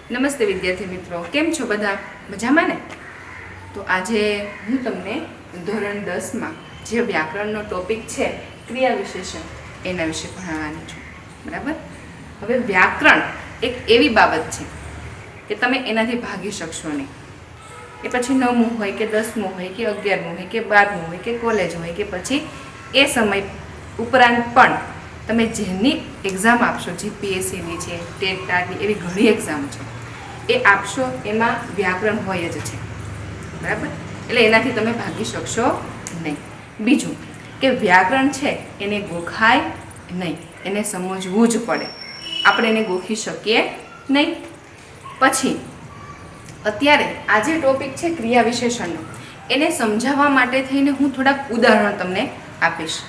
નમસ્તે વિદ્યાર્થી મિત્રો, કેમ છો બધા? મજામાં ને? તો આજે હું તમને ધોરણ 10માં જે વ્યાકરણનો ટોપિક છે ક્રિયા વિશેષણ એના વિશે ભણાવવાની છું. બરાબર? હવે વ્યાકરણ એક એવી બાબત છે કે તમે એનાથી ભાગી શકશો નહીં. એ પછી 9મું હોય કે 10મું હોય કે 11મું હોય કે 12મું હોય કે કોલેજ હોય કે પછી એ સમય ઉપરાંત પણ તમે જેની એક્ઝામ આપશો, જીપીએસસીની છે, ટેટ ટાટની એવી ઘણી એક્ઝામ છે, એ આપશો એમાં વ્યાકરણ હોય જ છે. બરાબર? એટલે એનાથી તમે ભાગી શકશો નહીં. બીજું કે વ્યાકરણ છે એને ગોખાય નહીં, એને સમજવું જ પડે. આપણે એને ગોખી શકીએ નહીં. પછી અત્યારે આ જે ટોપિક છે ક્રિયા વિશેષણનો, એને સમજાવવા માટે થઈને હું થોડાક ઉદાહરણ તમને આપીશ.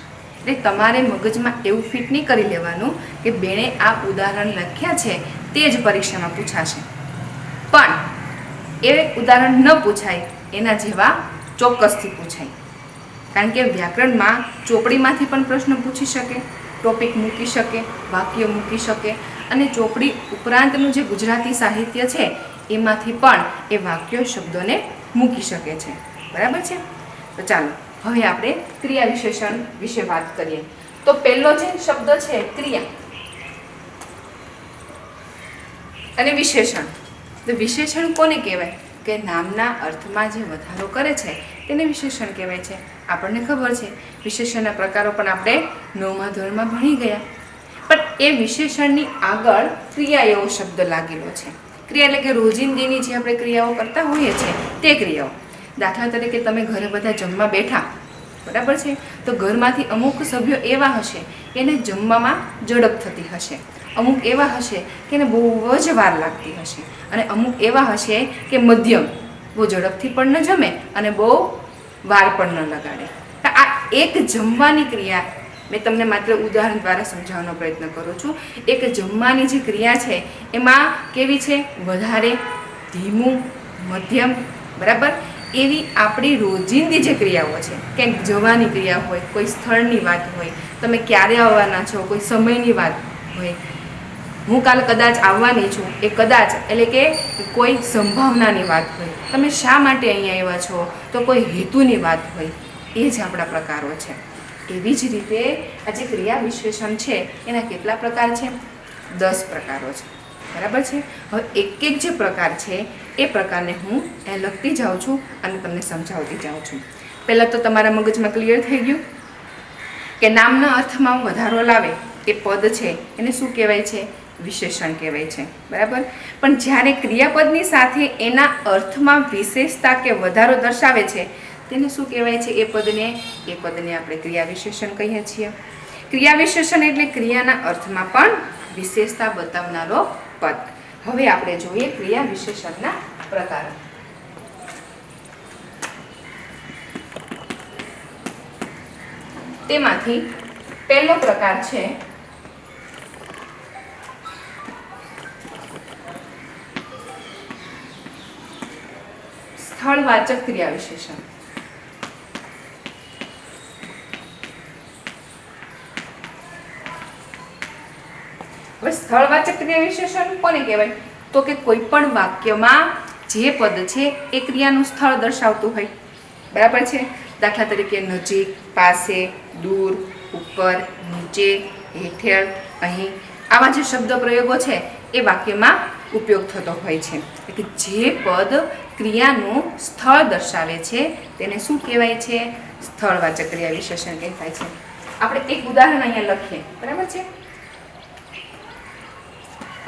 એટલે તમારે મગજમાં એવું ફિટ નહીં કરી લેવાનું કે બેણે આ ઉદાહરણ લખ્યા છે તે જ પરીક્ષામાં પૂછાશે. પણ એ ઉદાહરણ ન પૂછાય એના જેવા ચોક્કસથી પૂછાય. કારણ કે વ્યાકરણમાં ચોપડીમાંથી પણ પ્રશ્ન પૂછી શકે, ટોપિક મૂકી શકે, વાક્ય મૂકી શકે, અને ચોપડી ઉપરાંતનું જે ગુજરાતી સાહિત્ય છે એમાંથી પણ એ વાક્યો શબ્દોને મૂકી શકે છે. બરાબર છે? તો ચાલો હવે આપણે ક્રિયા વિશેષણ વિશે વાત કરીએ. તો પહેલો જે શબ્દ છે ક્રિયા અને વિશેષણ. તો વિશેષણ કોને કહેવાય? કે નામના અર્થમાં જે વધારો કરે છે તેને વિશેષણ કહેવાય છે. આપણને ખબર છે વિશેષણના પ્રકારો પણ આપણે 9મા ધોરણમાં ભણી ગયા. પણ એ વિશેષણની આગળ ક્રિયા એવો શબ્દ લાગેલો છે. ક્રિયા એટલે કે રોજિંદીની જે આપણે ક્રિયાઓ કરતા હોઈએ છીએ તે ક્રિયાઓ. દાખલા તરીકે તમે ઘરે બધા જમવા બેઠા, બરાબર છે? તો ઘરમાંથી અમુક સભ્યો એવા હશે કે એને જમવામાં ઝડપ થતી હશે, અમુક એવા હશે કે એને બહુ જ વાર લાગતી હશે, અને અમુક એવા હશે કે મધ્યમ, બહુ ઝડપથી પણ ન જમે અને બહુ વાર પણ ન લગાડે. આ એક જમવાની ક્રિયા મેં તમને માત્ર ઉદાહરણ દ્વારા સમજાવવાનો પ્રયત્ન કરું છું. એક જમવાની જે ક્રિયા છે એમાં કેવી છે? વધારે, ધીમું, મધ્યમ. બરાબર? એવી આપણી રોજિંદી જે ક્રિયાઓ છે, ક્યાંક જવાની ક્રિયા હોય, કોઈ સ્થળની વાત હોય, તમે ક્યારે આવવાના છો, કોઈ સમયની વાત હોય, હું કાલ કદાચ આવવાની છું, એ કદાચ એટલે કે કોઈ સંભાવનાની વાત હોય, તમે શા માટે અહીંયા આવ્યા છો તો કોઈ હેતુની વાત હોય, એ જ આપણા પ્રકારો છે. એવી જ રીતે આ જે ક્રિયા વિશેષણ છે એના કેટલા પ્રકાર છે? 10 પ્રકારો છે. બરાબર છે? હવે એક એક જે પ્રકાર છે એ પ્રકારને હું અહીં લખતી જાઉં છું અને તમને સમજાવતી જાઉં છું. પહેલાં તો તમારા મગજમાં ક્લિયર થઈ ગયું કે નામના અર્થમાં વધારો લાવે એ પદ છે એને શું કહેવાય છે? વિશેષણ કહેવાય છે. બરાબર? પણ જ્યારે ક્રિયાપદની સાથે એના અર્થમાં વિશેષતા કે વધારો દર્શાવે છે તેને શું કહેવાય છે? એ પદને આપણે ક્રિયા વિશેષણ કહીએ છીએ. ક્રિયા વિશેષણ એટલે ક્રિયાના અર્થમાં પણ વિશેષતા બતાવનારો પદ. હવે આપણે જોઈએ ક્રિયા વિશેષણના પ્રકારો. તેમાંથી પહેલો પ્રકાર છે સ્થળવાચક ક્રિયા વિશેષણ. હવે સ્થળવાચક ક્રિયા વિશેષણ કોને કહેવાય? તો કે કોઈ પણ વાક્યમાં જે પદ છે એ ક્રિયાનું સ્થળ દર્શાવતું હોય. બરાબર છે? દાખલા તરીકે નજીક, પાસે, દૂર, ઉપર, નીચે, હેઠળ, અહીં, આવા જે શબ્દ પ્રયોગો છે એ વાક્યમાં ઉપયોગ થતો હોય છે. એટલે જે પદ ક્રિયાનું સ્થળ દર્શાવે છે તેને શું કહેવાય છે? સ્થળવાચક ક્રિયા વિશેષણ કહેવાય છે. આપણે એક ઉદાહરણ અહીંયા લખીએ. બરાબર છે?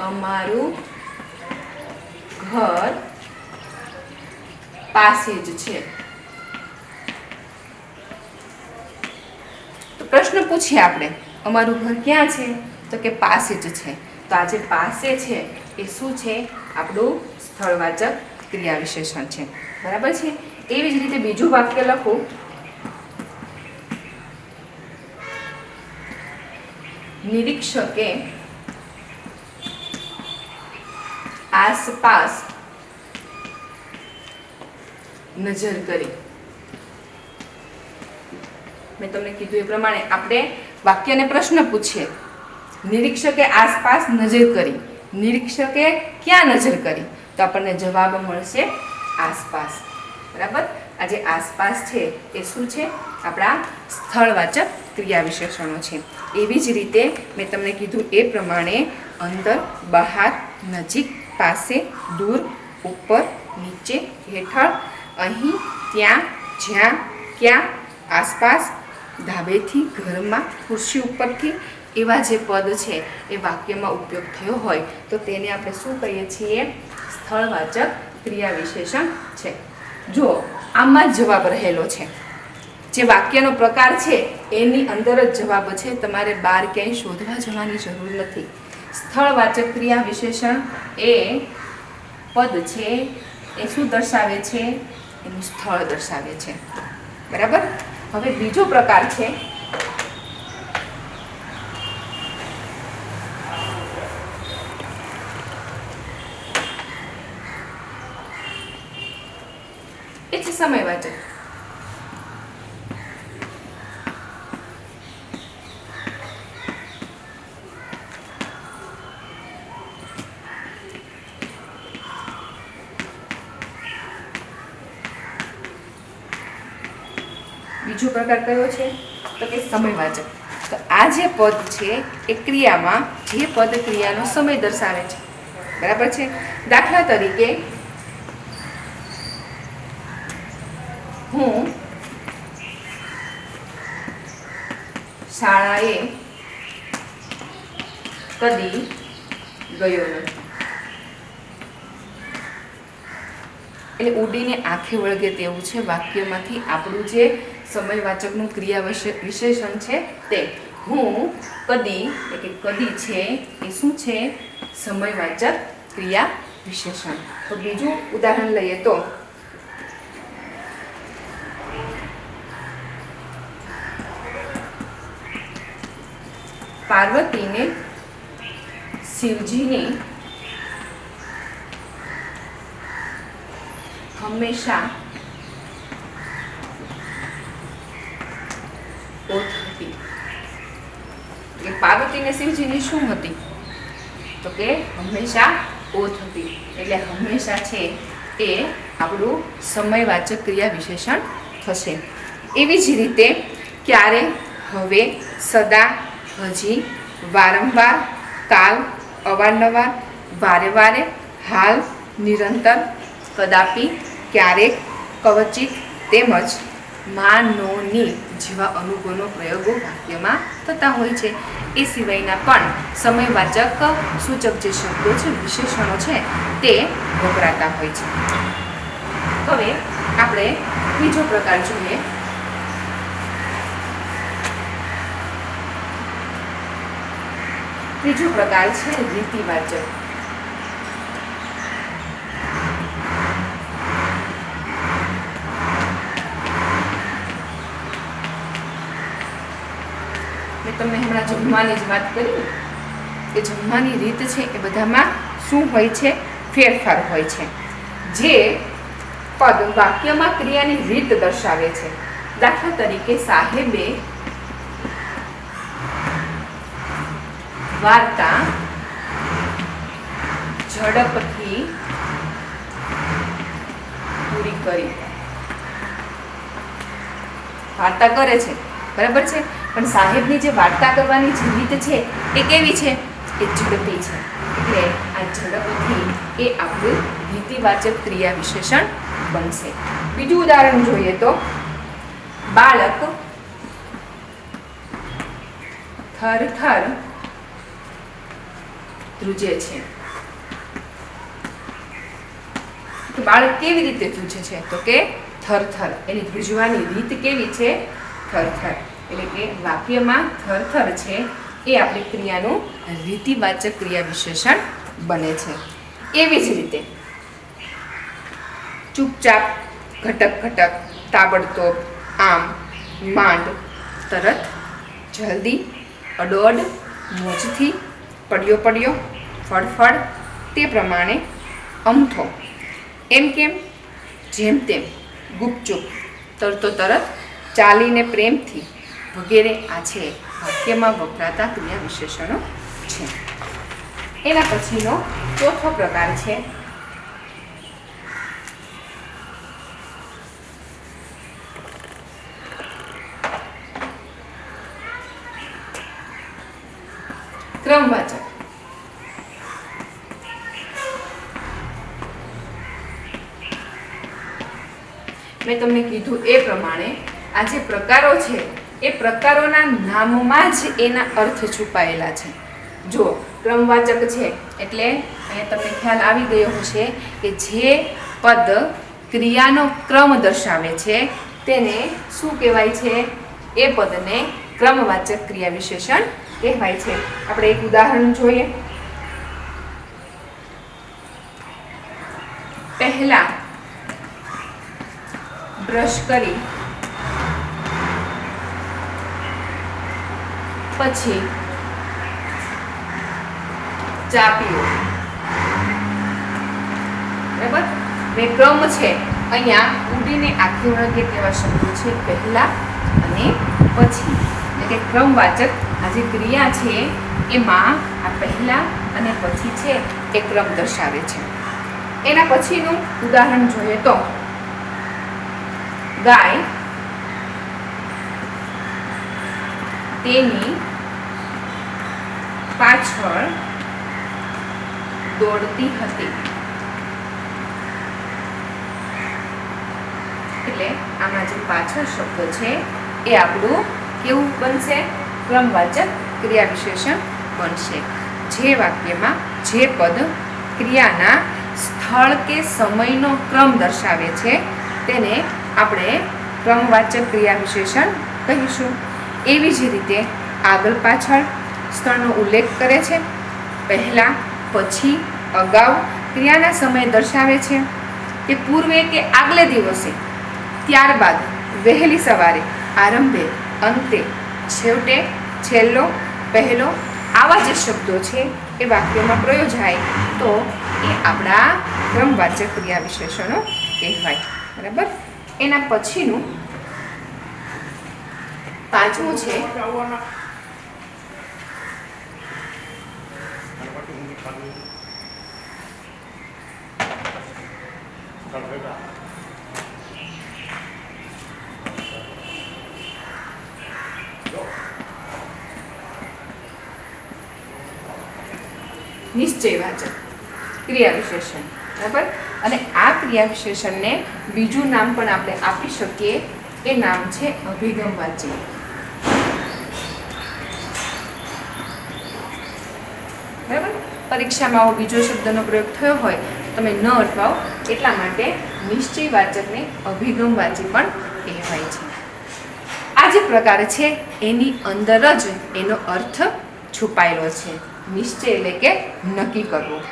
અમારું ઘર પાસે જ છે. તો પ્રશ્ન પૂછીએ આપણે, અમારું ઘર ક્યાં છે? તો કે પાસે જ છે. તો આ જે પાસે છે એ શું છે? આપણું સ્થળવાચક ક્રિયા વિશેષણ છે. બરાબર છે? એવી જ રીતે બીજું વાક્ય લખું. નિરીક્ષકે આસપાસ નજર કરી. મેં તમને કીધું એ પ્રમાણે આપણે વાક્યને પ્રશ્ન પૂછીએ. નિરીક્ષકે આસપાસ નજર કરી. નિરીક્ષકે ક્યાં નજર કરી? તો આપણને જવાબ મળશે આસપાસ. બરાબર. આ જે આસપાસ છે એ શું છે? આપણા સ્થળવાચક ક્રિયા વિશેષણો છે. એવી જ રીતે મેં તમને કીધું એ પ્રમાણે અંદર, બહાર, નજીક, પાસે, દૂર, ઉપર, નીચે, હેઠળ, અહીં, ત્યાં, જ્યાં, ક્યાં, આસપાસ, ધાબેથી, ઘરમાં, ખુરશી ઉપરથી, એવા જે પદ છે એ વાક્યમાં ઉપયોગ થયો હોય તો તેને આપણે શું કહીએ છીએ? સ્થળવાચક ક્રિયા વિશેષણ છે. જો આમાં જ જવાબ રહેલો છે. જે વાક્યનો પ્રકાર છે એની અંદર જ જવાબ છે. તમારે બહાર ક્યાંય શોધવા જવાની જરૂર નથી. સ્થળવાચક ક્રિયા વિશેષણ એ પદ છે એ શું દર્શાવે છે? એનું સ્થળ દર્શાવે છે. બરાબર. હવે બીજો પ્રકાર છે એ છે સમયવાચક. બીજો પ્રકાર કયો છે? તો કે સમયવાચક. તો આ જે પદ છે એ ક્રિયામાં જે પદ ક્રિયાનો સમય દર્શાવે છે. બરાબર છે. દાખલા તરીકે હું શાળાએ કદી ગયો નથી. એટલે ઉડીને આંખે વળગે તેવું છે વાક્યમાંથી આપણું જે સમયવાચકનું ક્રિયા વિશેષણ છે તે. હું કદી એટલે કે કદી છે એ શું છે? સમયવાચક ક્રિયા વિશેષણ. તો બીજું ઉદાહરણ લઈએ તો પાર્વતીને શિવજીની હંમેશા ઓથ હતી. એટલે પાર્વતીને શિવજીની શું હતી? તો કે હંમેશા ઓથ હતી. એટલે હંમેશા છે એ આપણું સમયવાચક ક્રિયા વિશેષણ થશે. એવી જ રીતે ક્યારે, હવે, સદા, હજી, વારંવાર, કાલ, અવારનવાર, વારે વારે, હાલ, નિરંતર, કદાપી, ક્યારેક, કવચિત તેમજ માં, નો, ની જેવા અનુગુણો પ્રયોગો વાક્યમાં થતા હોય છે. એ સિવાયના પણ સમયવાચક સૂચક જે શબ્દો છે, વિશેષણો છે તે વપરાતા હોય છે. હવે આપણે બીજો પ્રકાર જોઈએ. ત્રીજો પ્રકાર છે રીતિવાચક. મેં તમને હમણાં જમવાની જ વાત કરી કે જમવાની રીત છે એ બધામાં શું હોય છે? ફેરફાર હોય છે. જે પદ વાક્યમાં ક્રિયાની રીત દર્શાવે છે. દાખલા તરીકે સાહેબે વાર્તા ઝડપથી પૂરી કરી. વાર્તા કરે છે, બરાબર છે, પણ સાહેબની જે વાર્તા કરવાની જે રીત છે એ કેવી છે? એ ઝડપી છે. એટલે આ ઝડપથી એ આપણું રીતિવાચક ક્રિયા વિશેષણ બનશે. બીજું ઉદાહરણ જોઈએ તો બાળક થર થર ધ્રુજે છે. તો બાળક કેવી રીતે ધ્રુજે છે? તો કે થરથર. એની ધ્રુજવાની રીત કેવી છે? થરથર. એટલે કે વાક્યમાં થરથર છે એ આપણી ક્રિયાનું રીતિવાચક ક્રિયા વિશેષણ બને છે. એવી જ રીતે ચૂપચાપ, ઘટક ઘટક, તાબડતોબ, આમ, માંડ, તરત, જલ્દી, અડોઅડ, મોજથી, પડ્યો પડ્યો, ફળફળ, તે પ્રમાણે, અમથો, એમ કેમ, જેમ તેમ, ગુપચુપ, તરતો તરત, ચાલીને પ્રેમથી વગેરે આ છે વાક્યમાં વપરાતા ક્રિયા વિશેષણો છે. એના પછીનો ચોથો પ્રકાર છે ક્રમવાચક. મેં તમને કીધું એ પ્રમાણે આ જે પ્રકારો છે એ પ્રકારોના નામમાં જ એના અર્થ છુપાયેલા છે. જો ક્રમવાચક છે એટલે અહીંયા તમને ખ્યાલ આવી ગયો હશે કે જે પદ ક્રિયાનો ક્રમ દર્શાવે છે તેને શું કહેવાય છે? એ પદને ક્રમવાચક ક્રિયા વિશેષણ કહેવાય છે. આપણે એક ઉદાહરણ જોઈએ. પહેલા બ્રશ કરી, પછી ચા પીવો. બરાબર? બે ક્રમ છે. અહીંયા ઉડીને આખી વળગે તેવા શબ્દો છે પહેલા અને પછી. એટલે કે ક્રમવાચક આ જે ક્રિયા છે એમાં આ પહેલા અને પછી છે એ ક્રમ દર્શાવે છે. એના પછીનું ઉદાહરણ જોઈએ તો ગાય તેની પાછળ દોડતી હતી. એટલે આમાં જે પાછળ શબ્દ છે એ આપણું કેવું બનશે? ક્રમવાચક ક્રિયા વિશેષણ બનશે. જે વાક્યમાં જે પદ ક્રિયાના સ્થળ કે સમયનો ક્રમ દર્શાવે છે તેને આપણે ક્રમવાચક ક્રિયા વિશેષણ કહીશું. એવી જ રીતે આગળ પાછળ સ્થળનો ઉલ્લેખ કરે છે, પહેલા, પછી, અગાઉ ક્રિયાના સમય દર્શાવે છે કે પૂર્વે કે આગલે દિવસે, ત્યારબાદ, વહેલી સવારે, આરંભે, અંતે, છેવટે, છેલ્લો, પહેલો આવા જે શબ્દો છે એ વાક્યોમાં પ્રયોજાય તો એ આપણા ક્રમવાચક ક્રિયા વિશેષણો કહેવાય. બરાબર? એના પછીનું પાંચમું છે નિશ્ચયવાચક ક્રિયા વિશેષણ. બરાબર? અને આ ક્રિયા વિશેષણને બીજું નામ પણ આપણે આપી શકીએ. એ નામ છે અભિગમવાચી. બરાબર? પરીક્ષામાં આવો બીજો શબ્દનો પ્રયોગ થયો હોય તમે ન અટવાઓ એટલા માટે નિશ્ચયવાચકને અભિગમવાચી પણ કહેવાય છે. આ જે પ્રકાર છે એની અંદર જ એનો અર્થ છુપાયેલો છે. નિશ્ચય એટલે કે નક્કી કરવું.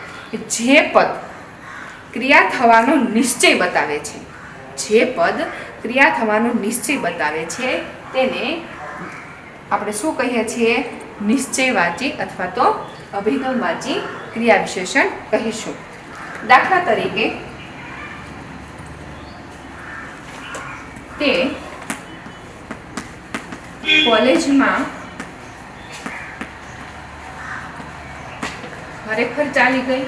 જે પદ ક્રિયા થવાનો નિશ્ચય બતાવે છે, જે પદ ક્રિયા થવાનો નિશ્ચય બતાવે છે તેને આપણે શું કહીએ છીએ? નિશ્ચયવાચી અથવા તો અભિગમવાચી ક્રિયા વિશેષણ કહીશું. દાખલા તરીકે તે કોલેજમાં ખરેખર ચાલી ગઈ.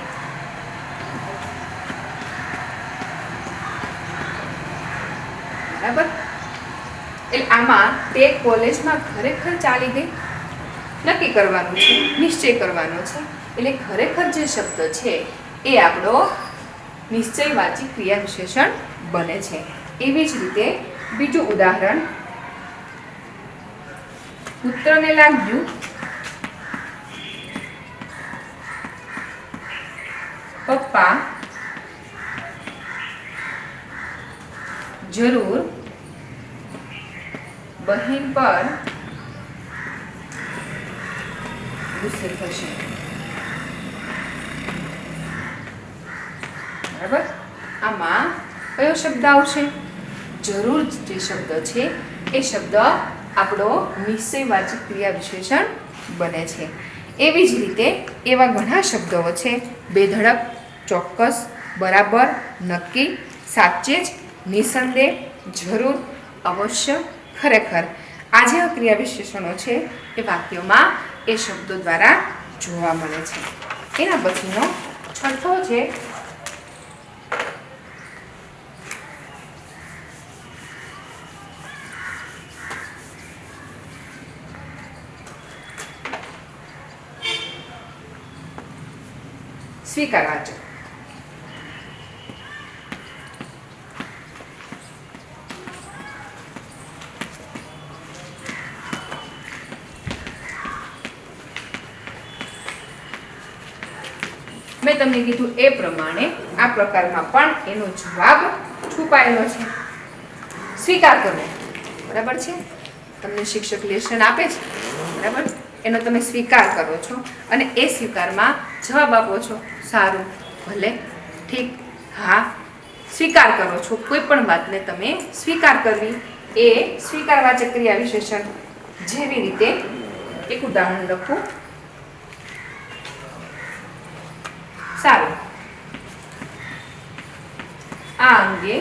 બરાબર? એટલે આમાં તે કોલેજમાં ખરેખર ચાલી ગઈ નક્કી કરવાનું છે, નિશ્ચય કરવાનો છે. એટલે ખરેખર જે શબ્દ છે એ આપણો નિશ્ચયવાચી ક્રિયા વિશેષણ બને છે. એવી જ રીતે બીજું ઉદાહરણ, પુત્રને લાગ્યું પપ્પા જરૂર બહેન પર ગુસ્સે થશે. બરાબર? આમાં કયો શબ્દ આવશે? જરૂર જે શબ્દ છે એ શબ્દ આપણો નિશ્ચયવાચક ક્રિયા વિશેષણ બને છે. એવી જ રીતે એવા ઘણા શબ્દો છે, બેધડક, ચોક્કસ, બરાબર, નક્કી, સાચે જ, નિસંદેહ, જરૂર, અવશ્ય, ખરેખર. આ જે ક્રિયા વિશેષણો છે એ વાક્યોમાં એ શબ્દો દ્વારા જોવા મળે છે. એના પછીનો છઠ્ઠો છે સ્વીકારવાચક. મેં તમને કીધું એ પ્રમાણે આ પ્રકારમાં પણ એનો જવાબ છુપાયેલો છે. સ્વીકાર કરવો, બરાબર છે. તમને શિક્ષક લેશન આપે છે, બરાબર, એનો તમે સ્વીકાર કરો છો અને એ સ્વીકારમાં જવાબ આપો છો. સારું, ભલે, ઠીક, હા. સ્વીકાર કરો છો. કોઈ પણ વાતને તમે સ્વીકાર કરવી એ સ્વીકારવાચક ક્રિયા વિશેષણ. જેવી રીતે એક ઉદાહરણ લખું. સારું, આ અંગે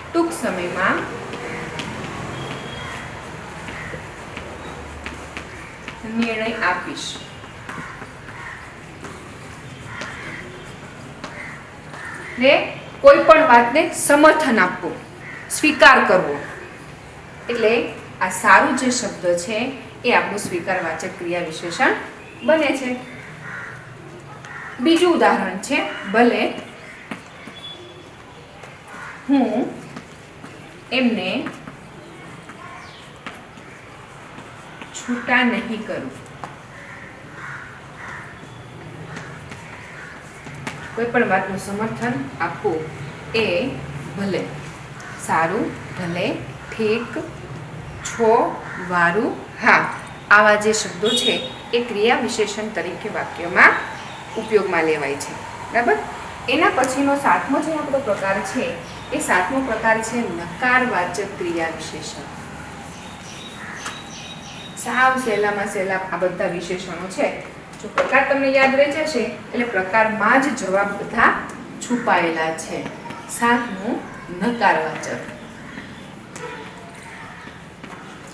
ટૂંક સમયમાં નિર્ણય આપીશ. ને કોઈ પણ વાતને સમર્થન આપવું, સ્વીકાર કરવો. એટલે આ સારું જે શબ્દ છે એ આપણું સ્વીકારવાચક ક્રિયા વિશેષણ બને છે. બીજું ઉદાહરણ છે, ભલે હું એમને છૂટા નહીં કરું. કોઈ પણ વાતનું સમર્થન આપવું એ ભલે, સારું, ભલે, ઠીક, છો, વારું, હા, આવા જે શબ્દો છે એ ક્રિયા વિશેષણ તરીકે વાક્યમાં ઉપયોગમાં લેવાય છે, બરાબર. એના પછીનો સાતમો જે આપણો પ્રકાર છે એ સાતમો પ્રકાર છે નકારવાચક ક્રિયા વિશેષણ. સાવ સહેલામાં સહેલા આ બધા વિશેષણો છે. જો પ્રકાર તમને યાદ રહી જશે એટલે પ્રકારમાં જ જવાબ બધા છુપાયેલા છે. સાતમું નકારવાચક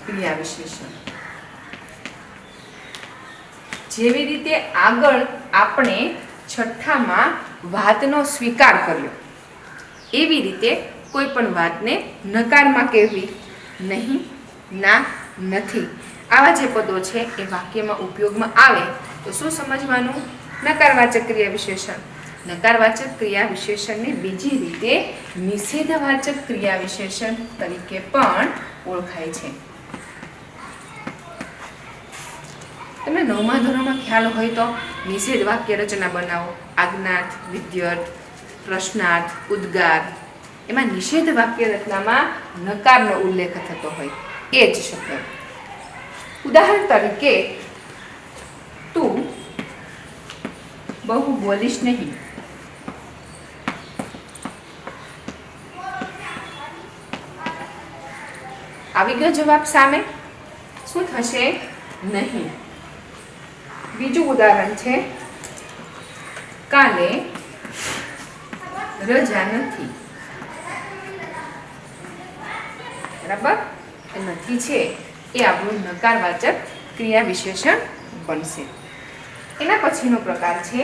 ક્રિયા વિશેષણ. જેવી રીતે આગળ આપણે છઠ્ઠામાં વાતનો સ્વીકાર કર્યો, એવી રીતે કોઈ પણ વાતને નકારમાં કહેવી નહીં, ના, નથી. આવા જે પદો છે એ વાક્યમાં ઉપયોગમાં આવે તો શું સમજવાનું? નકારવાચક ક્રિયા વિશેષણ. નકારવાચક ક્રિયા વિશેષણને બીજી રીતે નિષેધવાચક ક્રિયા વિશેષણ તરીકે પણ ઓળખાય છે. તમને 9મા ધોરણમાં ખ્યાલ હોય તો નિષેધ વાક્ય રચના બનાવો. આજ્ઞાર્થ, વિધ્યર્થ, પ્રશ્નાર્થ, ઉદ્ગાર. એમાં નિષેધ વાક્ય રચનામાં નકારનો ઉલ્લેખ થતો હોય એ જ શબ્દ. ઉદાહરણ તરીકે, તું બહુ બોલીશ નહીં. આવી ગયો જવાબ સામે. શું થશે? નહીં. બીજું ઉદાહરણ છે, કાલે રજા નથી. બરાબર, એ નથી છે એ આપણું નકારવાચક ક્રિયા વિશેષણ બનશે. એના પછીનો પ્રકાર છે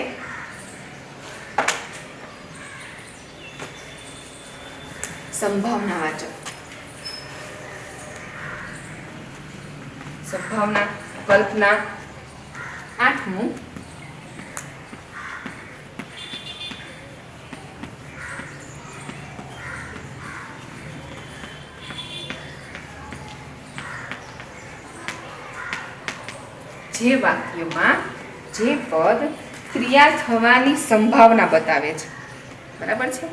સંભાવનાવાચક. સંભાવના, કલ્પના. આઠમું જે વાક્યમાં જે પદ ક્રિયા થવાની સંભાવના બતાવે છે, બરાબર છે,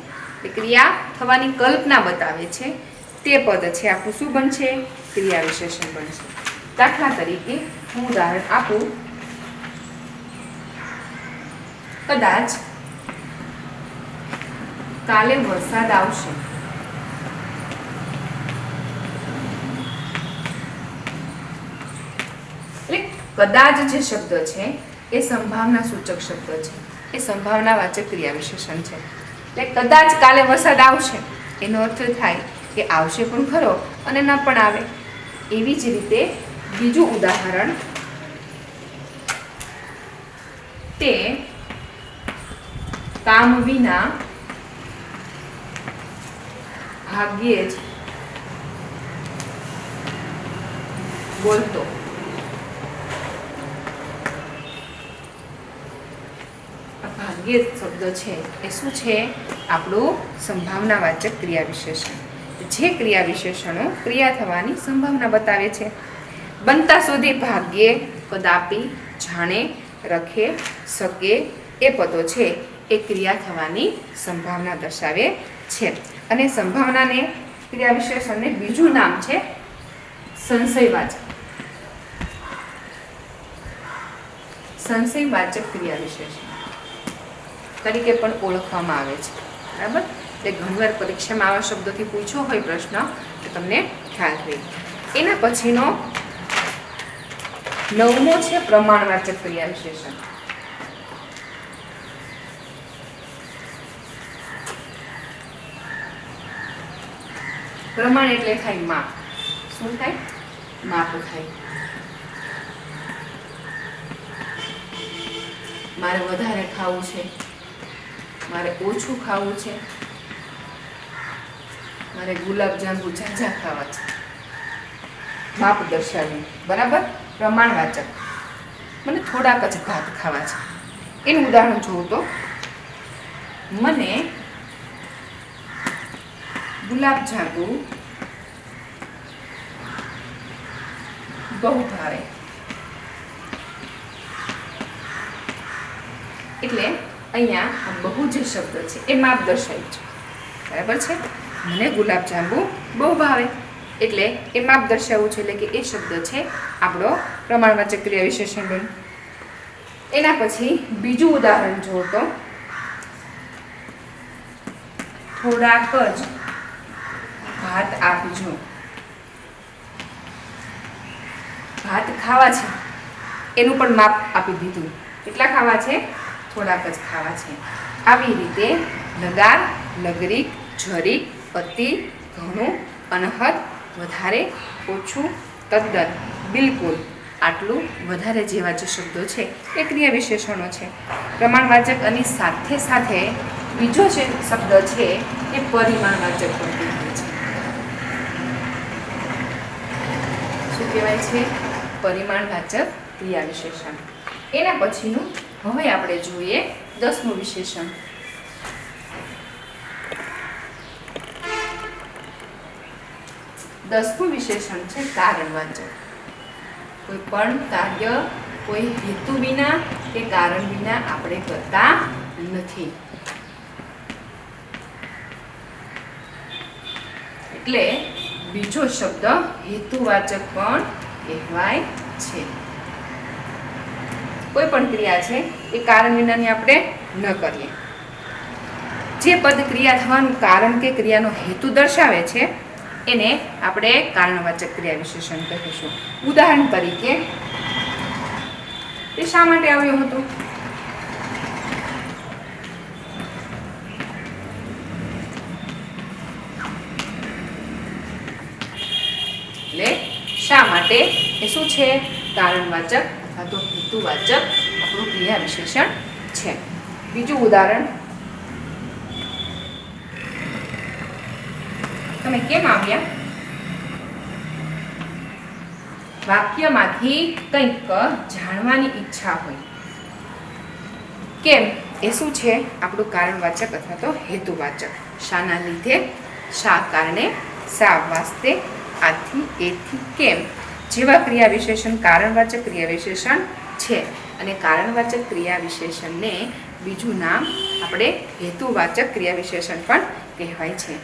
એ ક્રિયા થવાની કલ્પના બતાવે છે તે પદ છે આપણું શું બનશે? ક્રિયા વિશેષણ બનશે. દાખલા તરીકે હું ઉદાહરણ આપું. કદાચ કાલે વરસાદ આવશે. એટલે કદાચ જે શબ્દ છે એ સંભાવના સૂચક શબ્દ છે, એ સંભાવનાવાચક ક્રિયા વિશેષણ છે. એટલે કદાચ કાલે વરસાદ આવશે એનો અર્થ થાય કે આવશે પણ ખરો અને ન પણ આવે. એવી જ રીતે બીજું ઉદાહરણ, તે કામ વિના ભાગ્યે જ બોલતો. ભાગ્યે જ શબ્દ છે એ શું છે? આપણું સંભાવનાવાચક ક્રિયા વિશેષણ, જે ક્રિયા વિશેષણો ક્રિયા થવાની સંભાવના બતાવે છે. બનતા સુધી, ભાગ્યે, કદાપી, જાણે, રખે, શકે એ પદો છે એ ક્રિયા થવાની સંભાવના દર્શાવે છે. અને સંભાવનાને ક્રિયા વિશેષણને બીજું નામ છે સંશયવાચક. સંશયવાચક ક્રિયા વિશેષણ તરીકે પણ ઓળખવામાં આવે છે. બરાબર? એટલે ઘણીવાર પરીક્ષામાં આવા શબ્દોથી પૂછ્યો હોય પ્રશ્ન તો તમને ખ્યાલ રહે. એના પછીનો 9મો છે પ્રમાણવાચક ક્રિયા વિશેષણ. પ્રમાણ એટલે થાય માપ. શું થાય? માપ થાય. મારે વધારે ખાવું છે, મારે ઓછું ખાવું છે, મારે ગુલાબજાંબુ ઝાઝા ખાવા છે. માપ દર્શાવ્યું. બરાબર? પ્રમાણવાચક. મને થોડાક જ ભાત ખાવા છે. એનું ઉદાહરણ જોઉં તો, મને ગુલાબજાંબુ બહુ ભાવે. એટલે અહીંયા બહુ જે શબ્દ છે એ માપ દર્શાવ્યું છે. બરાબર છે? મને ગુલાબજાંબુ બહુ ભાવે એટલે એ માપ દર્શાવવું છે. એટલે કે એ શબ્દ છે આપણો પ્રમાણવાચક ક્રિયા વિશેષણ બન્યું. એના પછી બીજું ઉદાહરણ જુઓ તો, થોડાક જ ભાત આપજો. ભાત ખાવા છે એનું પણ માપ આપી દીધું. કેટલા ખાવા છે? થોડાક જ ખાવા છે. આવી રીતે લગાર, લગરીક, જરીક, અતિ, ઘણું, અનહદ, વધારે, ઓછું, તદ્દન, બિલકુલ, આટલું, વધારે જેવા જે શબ્દો છે એ ક્રિયા વિશેષણો છે. પ્રમાણવાચક અને સાથે સાથે બીજો જે શબ્દ છે એ પરિમાણવાચક પણ કહેવાય છે. શું કહેવાય છે? પરિમાણવાચક ક્રિયા વિશેષણ. એના પછીનું હવે આપણે જોઈએ 10મું વિશેષણ. 10મું વિશેષણ છે કારણવાચક. કોઈ પણ કાર્ય કોઈ હેતુ વિના કે કારણ વિના આપણે કરતા નથી. એટલે બીજો શબ્દ હેતુવાચક પણ કહેવાય છે. કોઈ પણ ક્રિયા છે એ કારણ વિનાની આપણે ન કરીએ. જે પદ ક્રિયા થવાનું કારણ કે ક્રિયાનો હેતુ દર્શાવે છે એને આપણે કારણવાચક ક્રિયા વિશેષણ કહીશું. ઉદાહરણ તરીકે, તે શા માટે આવ્યું હતું? એટલે શા માટે એ શું છે? કારણવાચક અથવા તો હેતુવાચક આપણું ક્રિયા વિશેષણ છે. બીજું ઉદાહરણ, તમે કેમ આવ્યા? વાક્યમાંથી કંઈક જાણવાની ઈચ્છા હોય. કેમ એ શું છે? આપણું કારણવાચક અથવા તો હેતુવાચક. શાના લીધે, શા કારણે, શા વાસ્તે, આથી, એથી, કેમ જેવા ક્રિયા વિશેષણ કારણવાચક ક્રિયા વિશેષણ છે. અને કારણવાચક ક્રિયા વિશેષણને બીજું નામ આપણે હેતુવાચક ક્રિયા વિશેષણ પણ કહેવાય છે.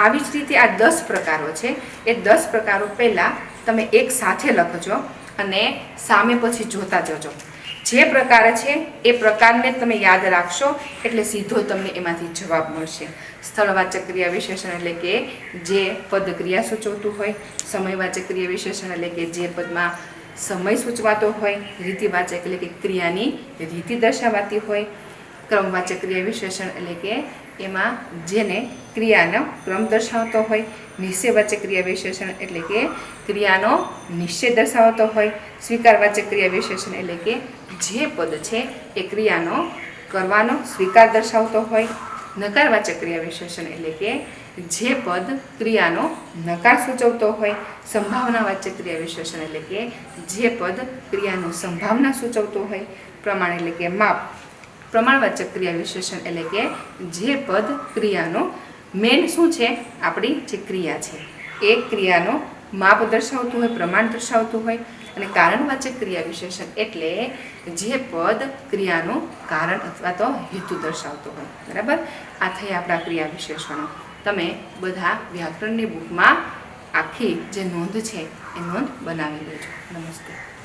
આવી જ રીતે આ 10 પ્રકારો છે. એ 10 પ્રકારો પહેલાં તમે એક સાથે લખજો અને સામે પછી જોતા જજો. જે પ્રકાર છે એ પ્રકારને તમે યાદ રાખશો એટલે સીધો તમને એમાંથી જવાબ મળશે. સ્થળવાચક ક્રિયા વિશેષણ એટલે કે જે પદ ક્રિયા સૂચવતું હોય. સમયવાચક ક્રિયા વિશેષણ એટલે કે જે પદમાં સમય સૂચવાતો હોય. રીતિવાચક એટલે કે ક્રિયાની રીતિ દર્શાવાતી હોય. ક્રમવાચક ક્રિયા વિશેષણ એટલે કે એમાં જેને ક્રિયાનો ક્રમ દર્શાવતો હોય. નિશ્ચયવાચક ક્રિયા વિશેષણ એટલે કે ક્રિયાનો નિશ્ચય દર્શાવતો હોય. સ્વીકારવાચક ક્રિયા વિશેષણ એટલે કે જે પદ છે એ ક્રિયાનો કરવાનો સ્વીકાર દર્શાવતો હોય. નકારવાચક ક્રિયા વિશેષણ એટલે કે જે પદ ક્રિયાનો નકાર સૂચવતો હોય. સંભાવનાવાચક ક્રિયા વિશેષણ એટલે કે જે પદ ક્રિયાનો સંભાવના સૂચવતો હોય. પ્રમાણ એટલે કે માપ. પ્રમાણવાચક ક્રિયા વિશેષણ એટલે કે જે પદ ક્રિયાનો મેન શું છે, આપણી જે ક્રિયા છે એ ક્રિયાનો માપ દર્શાવતું હોય, પ્રમાણ દર્શાવતું હોય. અને કારણવાચક ક્રિયા વિશેષણ એટલે જે પદ ક્રિયાનું કારણ અથવા તો હેતુ દર્શાવતો હોય. બરાબર, આ થઈ આપણા ક્રિયા વિશેષણો. તમે બધા વ્યાકરણની બુકમાં આખી જે નોંધ છે એ નોંધ બનાવી લેજો. નમસ્તે.